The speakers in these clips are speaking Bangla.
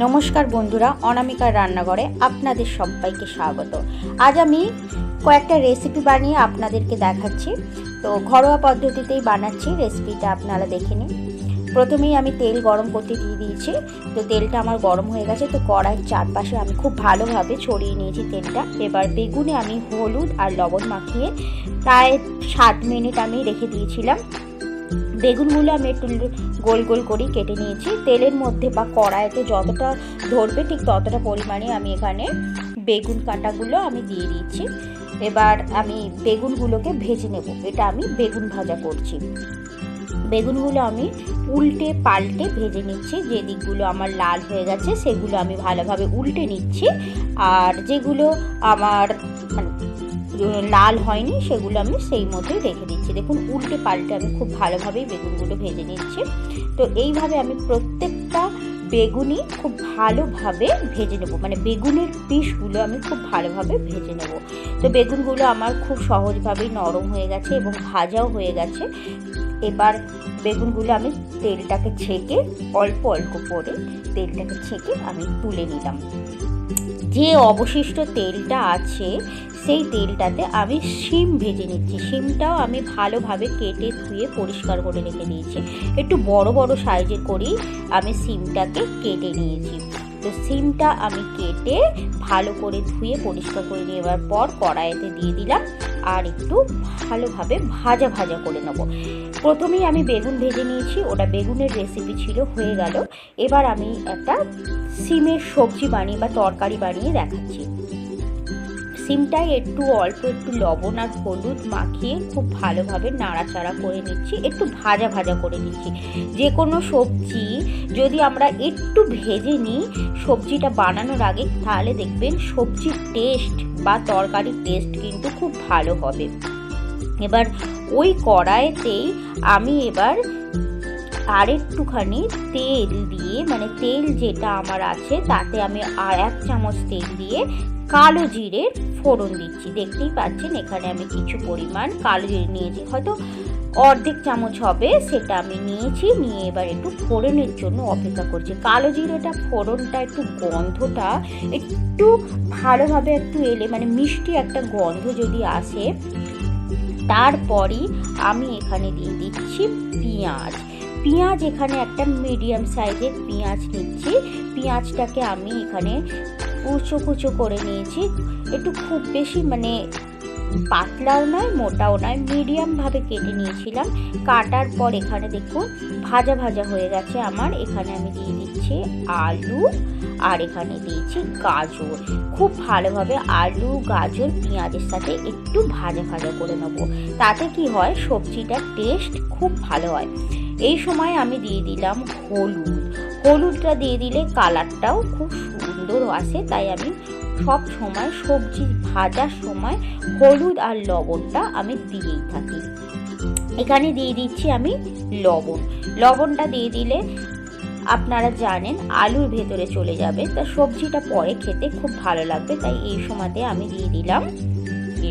নমস্কার বন্ধুরা, অনামিকার রান্নাঘরে আপনাদের সবাইকে স্বাগত। আজ আমি কয়েকটা রেসিপি বানিয়ে আপনাদেরকে দেখাচ্ছি। তো ঘরোয়া পদ্ধতিতেই বানাচ্ছি, রেসিপিটা আপনারা দেখে নিন। প্রথমেই আমি তেল গরম করতে দিয়ে দিয়েছি। তো তেলটা আমার গরম হয়ে গেছে। তো কড়াইয়ের চারপাশে আমি খুব ভালোভাবে ছড়িয়ে নিয়েছি তেলটা। এবার বেগুনে আমি হলুদ আর লবণ মাখিয়ে প্রায় 7 মিনিট আমি রেখে দিয়েছিলাম। বেগুনগুলো আমি একটু গোল গোল করেই কেটে নিয়েছি। তেলের মধ্যে বা কড়াইতে যতটা ধরবে ঠিক ততটা পরিমাণে আমি এখানে বেগুন কাঁটাগুলো আমি দিয়ে দিচ্ছি। এবার আমি বেগুনগুলোকে ভেজে নেব। এটা আমি বেগুন ভাজা করছি। বেগুনগুলো আমি উল্টে পাল্টে ভেজে নিচ্ছি। যে দিকগুলো আমার লাল হয়ে গেছে সেগুলো আমি ভালোভাবে উল্টে নিচ্ছি, আর যেগুলো আমার লাল হয়নি সেগুলো আমি সেই মধ্যেই রেখে দিচ্ছি। দেখুন, উল্টে পাল্টে আমি খুব ভালোভাবেই বেগুনগুলো ভেজে নিচ্ছি। তো এইভাবে আমি প্রত্যেকটা বেগুনই খুব ভালোভাবে ভেজে নেব, মানে বেগুনের পিসগুলো আমি খুব ভালোভাবে ভেজে নেব। তো বেগুনগুলো আমার খুব সহজভাবেই নরম হয়ে গেছে এবং ভাজাও হয়ে গেছে। এবার বেগুনগুলো আমি তেলটাকে ছেঁকে অল্প অল্প করে তেলটাকে ছেঁকে আমি তুলে নিলাম। যে অবশিষ্ট তেলটা আছে সেই তেলটাতে আমি শিম ভেজে নিচ্ছি। শিমটাও আমি ভালোভাবে কেটে ধুয়ে পরিষ্কার করে রেখে দিয়েছি। একটু বড় বড় সাইজের করেই আমি শিমটাকে কেটে নিয়েছি। তো শিমটা আমি কেটে ভালো করে ধুয়ে পরিষ্কার করে নেওয়ার পর কড়াইতে দিয়ে দিলাম আর একটু ভালোভাবে ভাজা ভাজা করে নেব। প্রথমেই আমি বেগুন ভেজে নিয়েছি, ওটা বেগুনের রেসিপি ছিল, হয়ে গেল। এবার আমি একটা শিমের সবজি বানিয়ে বা তরকারি বানিয়ে দেখাচ্ছি। শিমটায় অল্প একটু লবণ আর হলুদ মাখিয়ে খুব ভালোভাবে নাড়াচাড়া করে নিচ্ছি, একটু ভাজা ভাজা করে নিচ্ছি। যে কোনো সবজি যদি আমরা একটু ভেজে নিই সবজিটা বানানোর আগে, তাহলে দেখবেন সবজির টেস্ট বা তরকারির টেস্ট কিন্তু খুব ভালো হবে। এবার ওই কড়াইতেই আমি এবার আর একটুখানি তেল দিয়ে, মানে তেল যেটা আমার আছে তাতে আমি আর 1 চামচ তেল দিয়ে কালো জিরের ফোড়ন দিচ্ছি। দেখতেই পাচ্ছেন এখানে আমি কিছু পরিমাণ কালো জিরে নিয়েছি, হয়তো অর্ধেক চামচ হবে, সেটা আমি নিয়েছি। নিয়ে এবার একটু ফোড়নের জন্য অপেক্ষা করছি। কালো জিরেটা ফোড়নটা একটু গন্ধটা একটু ভালোভাবে একটু এলে, মানে মিষ্টি একটা গন্ধ যদি আসে, তারপরই আমি এখানে দিয়ে দিচ্ছি পেঁয়াজ। এখানে একটা মিডিয়াম সাইজের পেঁয়াজ নিচ্ছি। পেঁয়াজটাকে আমি এখানে কুচো কুচো করে নিয়েছি। একটু খুব বেশি মানে পাতলাও নয় মোটাও নয়, মিডিয়ামভাবে কেটে নিয়েছিলাম। কাটার পর এখানে দেখুন ভাজা ভাজা হয়ে গেছে আমার। এখানে আমি দিয়ে দিচ্ছি আলু আর এখানে দিয়েছি গাজর। খুব ভালোভাবে আলু গাজর পেঁয়াজের সাথে একটু ভাজা ভাজা করে নেব। তাতে কি হয়, সবজিটার টেস্ট খুব ভালো হয়। এই সময় আমি দিয়ে দিলাম হলুদটা দিয়ে দিলে কালারটাও খুব সুন্দর আসে, তাই আমি সব সময় সবজি ভাজার সময় হলুদ আর লবণটা আমি দিয়েই থাকি। এখানে দিয়ে দিচ্ছি আমি লবণটা দিয়ে দিলে আপনারা জানেন আলুর ভেতরে চলে যাবে, তা সবজিটা পরে খেতে খুব ভালো লাগবে, তাই এই সময়তে আমি দিয়ে দিলাম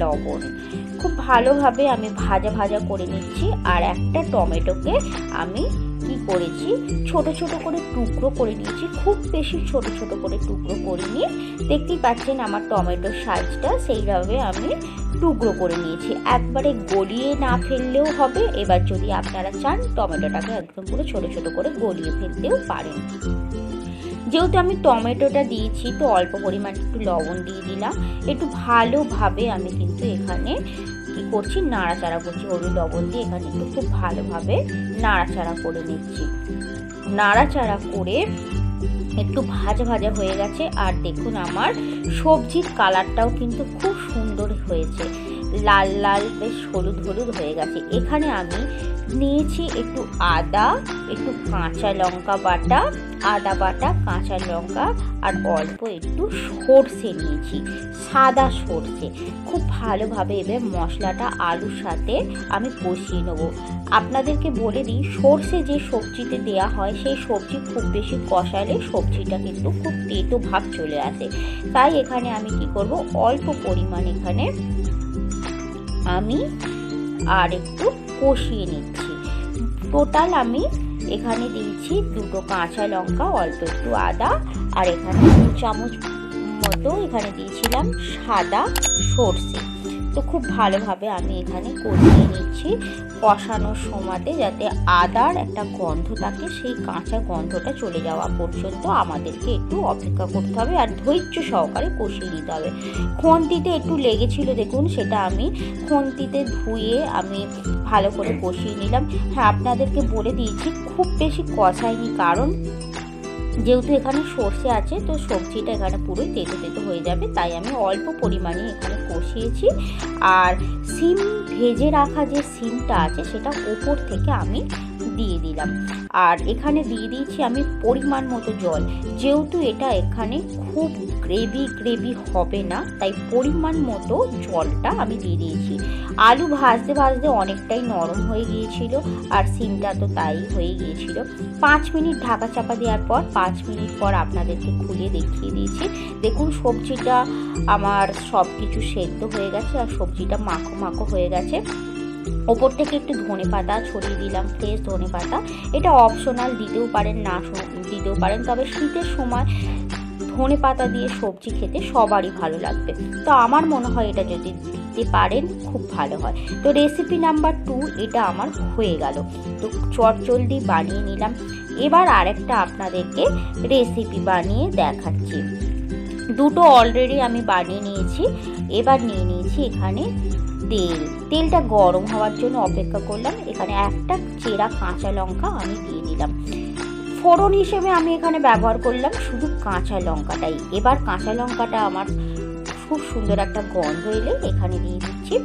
লবণ। খুব ভালোভাবে আমি ভাজা ভাজা করে নিচ্ছি। আর একটা টমেটোকে আমি কি করেছি, ছোট ছোট করে টুকরো করে নিয়েছি। খুব বেশি ছোট ছোট করে টুকরো করিনি, দেখতেই পাচ্ছেন আমার টমেটোর সাইজটা, সেইভাবে আমি টুকরো করে নিয়েছি। একবারে গলিয়ে না ফেললেও হবে। এবার যদি আপনারা চান টমেটোটাকে একদম পুরো ছোট ছোট করে গলিয়ে ফেলতেও পারেন। যেহেতু আমি টমেটোটা দিয়েছি, তো অল্প পরিমাণ একটু লবণ দিয়ে দিলাম। একটু ভালোভাবে আমি কিন্তু এখানে কি করছি, নাড়াচাড়া করছি। হলুদ লবণ দিয়ে এখানে একটু খুব ভালোভাবে নাড়াচাড়া করে নিচ্ছি। নাড়াচাড়া করে একটু ভাজা ভাজা হয়ে গেছে। আর দেখুন আমার সবজির কালারটাও কিন্তু খুব সুন্দর হয়েছে, লাল লাল বেশ হলুদ হলুদ হয়ে গেছে। এখানে আমি নিয়েছি একটু আদা, একটু কাঁচা লঙ্কা বাটা, আদা বাটা, কাঁচা লঙ্কা আর অল্প একটু সর্ষে নিয়েছি, সাদা সর্ষে। খুব ভালোভাবে এবার মশলাটা আলুর সাথে আমি কষিয়ে নেব। আপনাদেরকে বলে দিই, সর্ষে যে সবজিতে দেয়া হয় সেই সবজি খুব বেশি কষালে সবজিটা কিন্তু খুব তেতো ভাব চলে আসে। তাই এখানে আমি কি করব, অল্প পরিমাণ এখানে আমি আর একটু কষিয়ে নিচ্ছি। টোটাল আমি এখানে দিয়েছি 2টো কাঁচা লঙ্কা, অল্প একটু আদা, আর এখানে 2 চামচ মতো এখানে দিয়েছিলাম সাদা সর্ষে। তো খুব ভালোভাবে আমি এখানে কষিয়ে নিচ্ছি কষানোর সময়তে, যাতে আদার একটা গন্ধ থাকে, সেই কাঁচা গন্ধটা চলে যাওয়া পর্যন্ত আমাদেরকে একটু অপেক্ষা করতে হবে আর ধৈর্য সহকারে কষিয়ে নিতে হবে। খুন্তিতে একটু লেগেছিল দেখুন, সেটা আমি খুন্তিতে ধুয়ে আমি ভালো করে কষিয়ে নিলাম। হ্যাঁ, আপনাদেরকে বলে দিয়েছি খুব বেশি কষাইনি, কারণ যেহেতু এখানে সর্ষে আছে তো সবজিটা এখানে পুরোই তেতো তেতো হয়ে যাবে, তাই আমি অল্প পরিমাণে এখানে কষিয়েছি। আর সিম ভেজে রাখা যে সিমটা আছে সেটা ওপর থেকে আমি দিয়ে দিলাম। আর এখানে দিয়ে দিয়েছি আমি পরিমাণ মতো জল, যেহেতু এটা এখানে খুব গ্রেভি হবে না, তাই পরিমাণ মতো জলটা আমি দিয়ে দিয়েছি। আলু ভাজতে ভাজতে অনেকটাই নরম হয়ে গিয়েছিল, আর সিমটা তো তাই হয়ে গিয়েছিল। 5 মিনিট ঢাকা চাপা দেওয়ার পর 5 মিনিট পর আপনাদেরকে খুলে দেখিয়ে দিয়েছি। দেখুন সবজিটা আমার সব কিছু সেদ্ধ হয়ে গেছে আর সবজিটা মাখো মাখো হয়ে গেছে। ওপর থেকে একটু ধনেপাতা ছড়িয়ে দিলাম, ফ্রেশ ধনেপাতা। এটা অপশনাল, দিতেও পারেন না দিতেও পারেন, তবে শীতের সময় ধনেপাতা দিয়ে সবজি খেতে সবারই ভালো লাগবে। তো আমার মনে হয় এটা যদি দিতে পারেন খুব ভালো হয়। তো রেসিপি নাম্বার 2 এটা আমার হয়ে গেল। তো চটজলদি বানিয়ে নিলাম। এবার আরেকটা আপনাদেরকে রেসিপি বানিয়ে দেখাচ্ছি। 2টো অলরেডি আমি বানিয়ে নিয়েছি। এবার নিয়ে নিয়েছি এখানে তেলটা গরম হওয়ার জন্য অপেক্ষা করলাম। এখানে একটা চেরা কাঁচা লঙ্কা আমি দিয়ে দিলাম। ফোড়ন হিসেবে আমি এখানে ব্যবহার করলাম শুধু কাঁচা লঙ্কাটাই। এবার কাঁচা লঙ্কাটা আমার খুব সুন্দর একটা গন্ধ এলে এখানে দিয়ে দিচ্ছি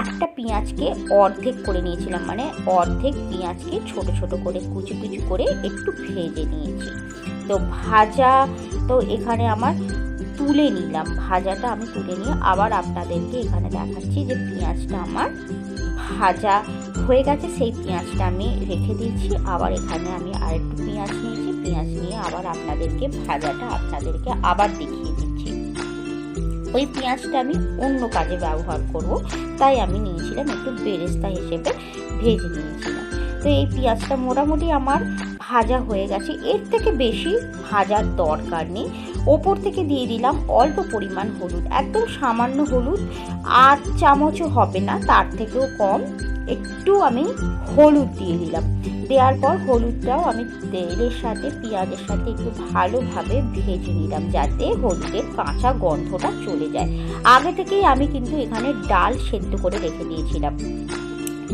একটা পেঁয়াজকে অর্ধেক করে নিয়েছিলাম, মানে অর্ধেক পেঁয়াজকে ছোট ছোট করে কুচি কুচি করে একটু ভেজে নিয়েছি। তো ভাজা তো এখানে আমার তুলে নিলাম, ভাজাটা আমি তুলে নিয়ে আবার আপনাদেরকে এখানে দেখাচ্ছি যে পেঁয়াজটা আমার ভাজা হয়ে গেছে। সেই পেঁয়াজটা আমি রেখে দিয়েছি। আবার এখানে আমি আরেকটু পেঁয়াজ নিয়েছি, পেঁয়াজ নিয়ে আবার আপনাদেরকে ভাজাটা আপনাদেরকে আবার দেখিয়ে দিচ্ছি। ওই পেঁয়াজটা আমি অন্য কাজে ব্যবহার করব, তাই আমি নিয়েছিলাম একটু বেরেস্তা হিসেবে ভেজে নিয়েছিলাম। তো এই পেঁয়াজটা মোটামুটি আমার ভাজা হয়ে গেছে, এর থেকে বেশি ভাজার দরকার নেই। ওপর থেকে দিয়ে দিলাম অল্প পরিমাণ হলুদ, একদম সামান্য হলুদ, 8 চামচও হবে না, তার থেকেও কম একটু আমি হলুদ দিয়ে দিলাম। দেওয়ার পর হলুদটাও আমি তেলের সাথে পেঁয়াজের সাথে একটু ভালোভাবে ভেজে নিলাম, যাতে হলুদের কাঁচা গন্ধটা চলে যায়। আগে থেকেই আমি কিন্তু এখানে ডাল সেদ্ধ করে রেখে দিয়েছিলাম,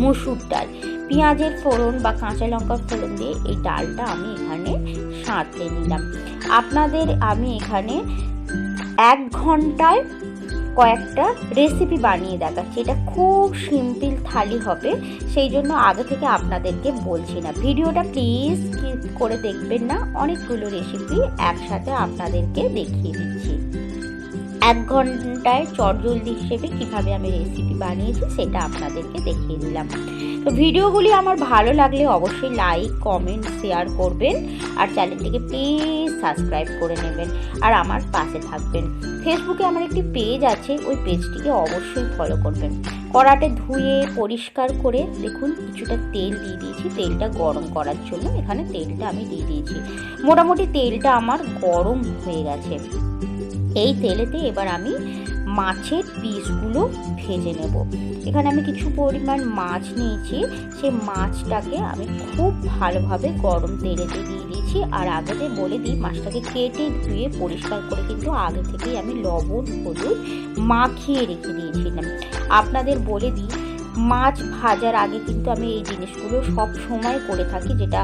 মসুর ডাল। পেঁয়াজের ফোড়ন বা কাঁচা লঙ্কার ফোড়ন দিয়ে এই ডালটা আমি এখানে সাঁতলে নিলাম। আপনাদের আমি এখানে 1 ঘন্টায় কয়েকটা রেসিপি বানিয়ে দেখাচ্ছি। এটা খুব সিম্পল থালি হবে, সেই জন্য আগে থেকে আপনাদেরকে বলছি না। ভিডিওটা প্লিজ স্কিপ করে দেখবেন না, অনেকগুলো রেসিপি একসাথে আপনাদেরকে দেখিয়ে দিচ্ছি। 1 ঘন্টায় চটজলদি হিসেবে কিভাবে আমি রেসিপি বানিয়েছি সেটা আপনাদেরকে দেখিয়ে দিলাম। তো ভিডিওগুলি আমার ভালো লাগলে অবশ্যই লাইক, কমেন্ট, শেয়ার করবেন, আর চ্যানেলটিকে প্লিজ সাবস্ক্রাইব করে নেবেন আর আমার পাশে থাকবেন। ফেসবুকে আমার একটি পেজ আছে, ওই পেজটিকে অবশ্যই ফলো করবেন। কড়াতে ধুয়ে পরিষ্কার করে দেখুন কিছুটা তেল দিয়ে দিয়েছি, তেলটা গরম করার জন্য এখানে তেলটা আমি দিয়ে দিয়েছি। মোটামুটি তেলটা আমার গরম হয়ে গেছে। এই তেলেতে এবার আমি মাছের পিসগুলো ভেজে নেব। এখানে আমি কিছু পরিমাণ মাছ নিয়েছি, সেই মাছটাকে আমি খুব ভালোভাবে গরম তেলেতে দিয়ে দিয়েছি। আর আগেতে বলে দিই, মাছটাকে কেটে ধুয়ে পরিষ্কার করে কিন্তু আগে থেকেই আমি লবণ হলুদ মাখিয়ে রেখে দিয়েছিলাম। আপনাদের বলে দিই, মাছ ভাজার আগে কিন্তু আমি এই জিনিসগুলো সব সময় করে থাকি, যেটা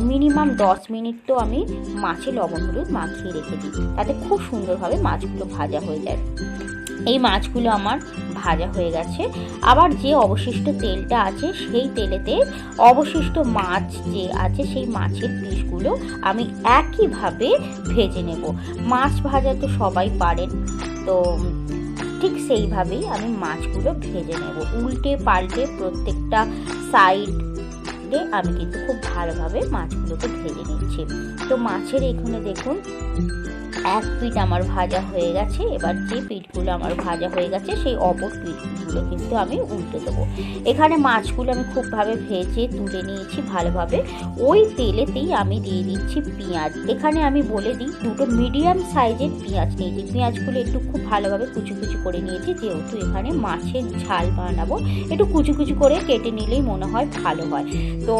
মিনিমাম 10 মিনিট তো আমি মাছে লবণ হলুদ মাখিয়ে রেখে দিই, তাতে খুব সুন্দরভাবে মাছগুলো ভাজা হয়ে যায়। এই মাছগুলো আমার ভাজা হয়ে গেছে। আবার যে অবশিষ্ট তেলটা আছে সেই তেলেতে অবশিষ্ট মাছ যে আছে সেই মাছের পিসগুলো আমি একইভাবে ভেজে নেব। মাছ ভাজা তো সবাই পারেন, তো ঠিক সেইভাবেই আমি মাছগুলো ভেজে নেব। উল্টে পাল্টে প্রত্যেকটা সাইড আমি কিন্তু খুব ভালোভাবে মাছগুলোকে ভেজে নিচ্ছি। তো মাছের এখানে দেখুন এক পিঠ আমার ভাজা হয়ে গেছে। এবার যে পিঠগুলো আমার ভাজা হয়ে গেছে সেই অপর পিঠগুলো কিন্তু আমি উল্টে দেবো। এখানে মাছগুলো আমি খুবভাবে ভেজে তুলে নিয়েছি ভালোভাবে। ওই তেলেতেই আমি দিয়ে দিচ্ছি পেঁয়াজ। এখানে আমি বলে দিই দুটো মিডিয়াম সাইজের পেঁয়াজ নিয়েছি। পেঁয়াজগুলো একটু খুব ভালোভাবে কুচি কুচি করে নিয়েছি, যেহেতু এখানে মাছের ঝাল বানাবো। একটু কুচি কুচি করে কেটে নিলেই মনে হয় ভালো হয়। তো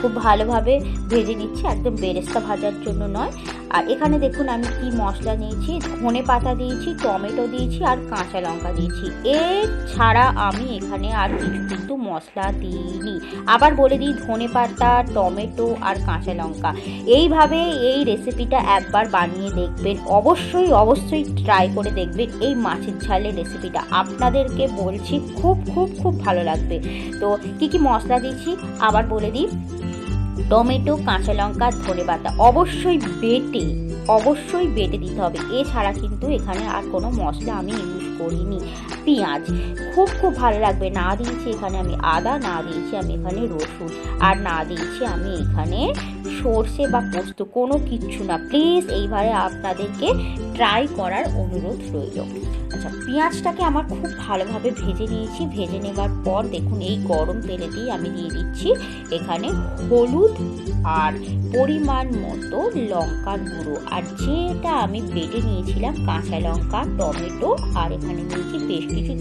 খুব ভালোভাবে ভেজে নিচ্ছি, একদম বেরেস্তা ভাজার জন্য নয়। আর এখানে দেখুন আমি কি মশলা নিয়েছি, ধনে পাতা দিয়েছি, টমেটো দিয়েছি আর কাঁচা লঙ্কা দিয়েছি। এছাড়া আমি এখানে আর কিছু কিন্তু মশলা দিইনি। আবার বলে দিই, ধনে পাতা, টমেটো আর কাঁচা লঙ্কা। এইভাবে এই রেসিপিটা একবার বানিয়ে দেখবেন, অবশ্যই অবশ্যই ট্রাই করে দেখবেন এই মাছের ঝালের রেসিপিটা। আপনাদেরকে বলছি খুব খুব খুব ভালো লাগবে। তো কি কি মশলা দিয়েছি আবার বলে দিই, টমেটো, কাঁচা লঙ্কা, ধনে পাতা অবশ্যই বেটে দিতে হবে। এছাড়া কিন্তু এখানে আর কোনো মশলা আমি ইউজ করিনি। পেঁয়াজ খুব খুব ভালো লাগবে। না দিয়েছি এখানে আমি আদা, না দিয়েছি আমি এখানে রসুন, আর না দিয়েছি আমি এখানে সর্ষে বা পোস্ত, কোনো কিচ্ছু না। প্লিজ এইবারে আপনাদেরকে ট্রাই করার অনুরোধ রইল। আচ্ছা, পেঁয়াজটাকে আমার খুব ভালোভাবে ভেজে নিয়েছি। ভেজে নেবার পর দেখুন এই গরম তেলেতেই আমি দিয়ে দিচ্ছি এখানে হলুদ আর পরিমাণ মতো লঙ্কার গুঁড়ো, আর যেটা আমি বেটে নিয়েছিলাম কাঁচা লঙ্কা, টমেটো, আর এখানে নিয়েছি বেশ কিছু,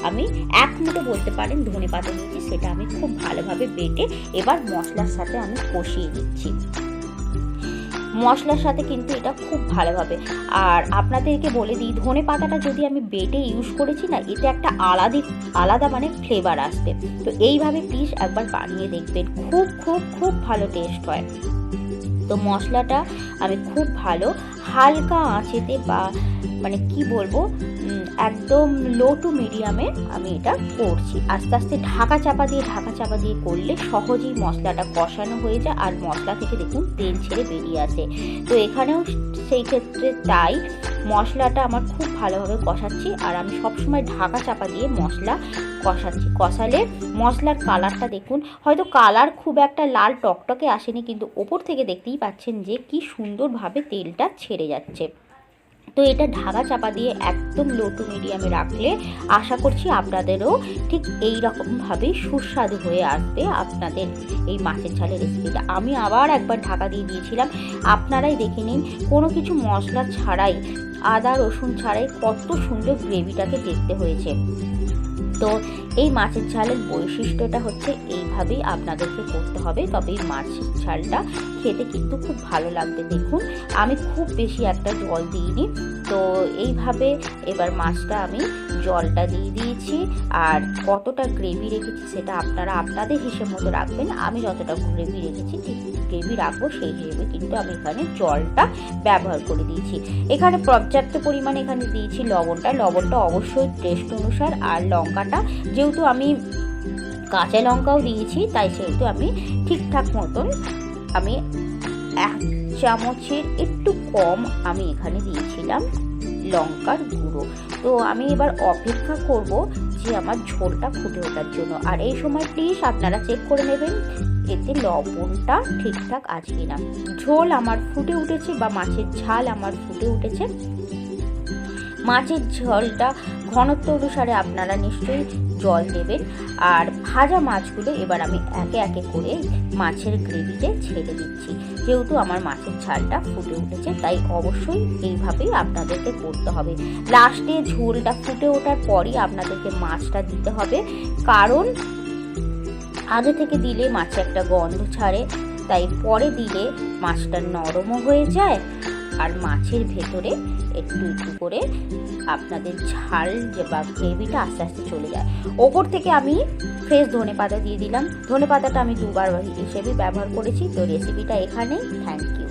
আমি এক মুঠো বলতে পারেন ধনে পাতা নিয়েছি। সেটা আমি খুব ভালোভাবে বেটে এবার মশলার সাথে আমি কষিয়ে দিচ্ছি। মশলার সাথে কিন্তু এটা খুব ভালোভাবে। আর আপনাদেরকে বলে দিই, ধনে পাতাটা যদি আমি বেটে ইউজ করেছি না, এতে একটা আলাদা মানে ফ্লেভার আসবে। তো এইভাবে প্লিজ একবার বানিয়ে দেখবেন, খুব খুব খুব ভালো টেস্ট হয়। তো মশলাটা আমি খুব ভালো হালকা আঁচেতে বা মানে কি বলবো, একদম লো টু মিডিয়ামে আমি এটা করছি। আস্তে আস্তে ঢাকা চাপা দিয়ে করলে সহজেই মশলাটা কষানো হয়ে যায়, আর মশলা থেকে দেখুন তেল ছেড়ে বেরিয়ে আসে। তো এখানেও সেই ক্ষেত্রে তাই মশলাটা আমার খুব ভালোভাবে কষাচ্ছি, আর আমি সবসময় ঢাকা চাপা দিয়ে মশলা কষাচ্ছি। কষালে মশলার কালারটা দেখুন, হয়তো কালার খুব একটা লাল টকটকে আসেনি, কিন্তু ওপর থেকে দেখতেই পাচ্ছেন যে কি সুন্দরভাবে তেলটা ছেড়ে যাচ্ছে। তো এটা ঢাকা চাপা দিয়ে একদম লো টু মিডিয়ামে রাখলে আশা করছি আপনাদেরও ঠিক এই রকমভাবেই সুস্বাদু হয়ে আসবে আপনাদের এই মাছের ঝালের রেসিপিটা। আমি আবার একবার ঢাকা দিয়ে দিয়েছিলাম। আপনারাই দেখে নিন, কোনো কিছু মশলা ছাড়াই, আদা রসুন ছাড়াই কত সুন্দর গ্রেভিটাকে দেখতে হয়েছে। তো এই মাছের ঝালের বৈশিষ্ট্যটা হচ্ছে এইভাবেই আপনাদেরকে করতে হবে, তবে এই মাছের ঝালটা খেতে কিন্তু খুব ভালো লাগবে। দেখুন আমি খুব বেশি একটা জল দিইনি। তো এইভাবে এবার মাছটা আমি জলটা দিয়ে দিয়েছি, আর কতটা গ্রেভি রেখেছি সেটা আপনারা আপনাদের হিসেব মতো রাখবেন। আমি যতটা গ্রেভি রেখেছি ঠিক গ্রেভি রাখবো সেই হিসেবে কিন্তু আমি এখানে জলটা ব্যবহার করে দিয়েছি। এখানে পর্যাপ্ত পরিমাণে এখানে দিয়েছি লবণটা অবশ্যই টেস্ট অনুসার। আর লঙ্কাটা যেহেতু আমি কাঁচা লঙ্কাও দিয়েছি, তাই সেহেতু আমি ঠিকঠাক মতন আমি 1 চামচের একটু কম আমি এখানে দিয়েছিলাম লঙ্কার গুঁড়ো। তো আমি এবার অপেক্ষা করব যে আমার ঝোলটা ফুটে ওঠার জন্য। আর এই সময় প্লিজ আপনারা চেক করে নেবেন এতে লবণটা ঠিকঠাক আছে কিনা। ঝোল আমার ফুটে উঠেছে বা মাছের ঝাল আমার ফুটে উঠেছে। মাছের ঝোলটা ঘনত্ব অনুসারে আপনারা নিশ্চয়ই জল দেবেন। আর ভাজা মাছগুলো এবার আমি একে একে করে মাছের গ্রেভিতে ছেড়ে দিচ্ছি। যেহেতু আমার মাছের ঝালটা ফুটে উঠেছে, তাই অবশ্যই এইভাবেই আপনাদেরকে করতে হবে। লাস্টে ঝোলটা ফুটে ওঠার পরই আপনাদেরকে মাছটা দিতে হবে, কারণ আগে থেকে দিলে মাছে একটা গন্ধ ছাড়ে, তাই পরে দিলে মাছটা নরমও হয়ে যায়, আর মাছের ভেতরে একটু একটু করে আপনাদের ঝাল যে বা গ্রেভিটা আস্তে আস্তে চলে যায়। ওপর থেকে আমি ফ্রেশ ধনে পাতা দিয়ে দিলাম। ধনে পাতাটা আমি 2বার হিসেবে ব্যবহার করেছি। তো রেসিপিটা এখানেই। Thank you.